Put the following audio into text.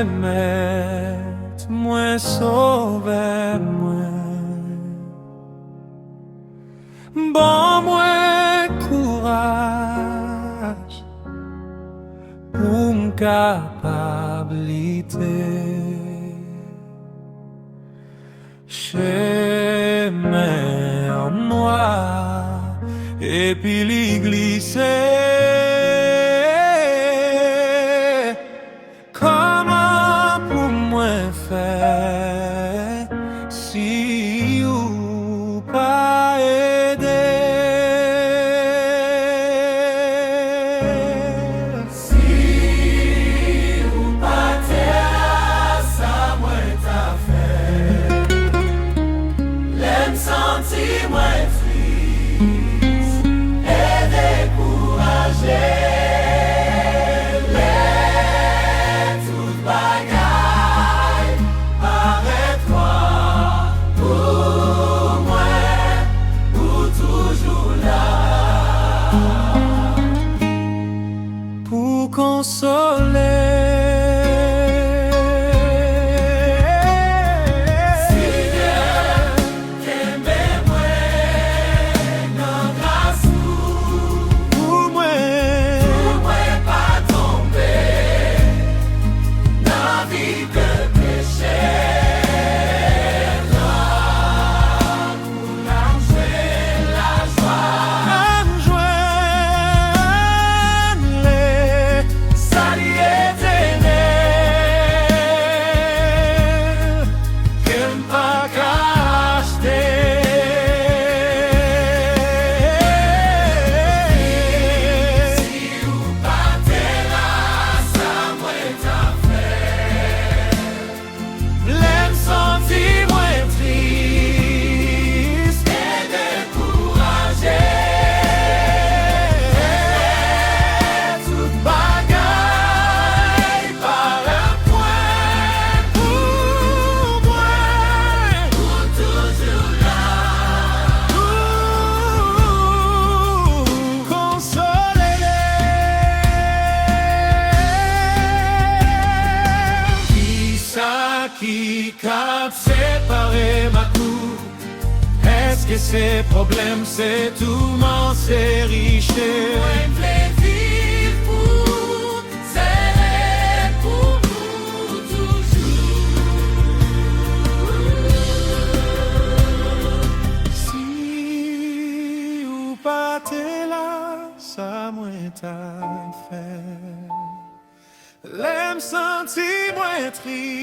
met moi sauver moi. Bon moi courage pour m'capabilité. Chemin en noir et puis l'y glisser. Comment pour moi faire si ou pas aider? Si ou pas t'aider, ça moi t'a fait. L'aime sentir moi triste et découragé. Pour consoler. Seigneur, qu'aimez-moi, non grâce pour moi pas tomber dans la vie de péché. Pour la joie. Qui cap séparer ma cour? Est-ce que ces problèmes, c'est tout mon c'est riche? Vivre pour, c'est pour nous toujours. Si ou pas t'es là, ça moi t'a fait. L'aime sentir moins triste.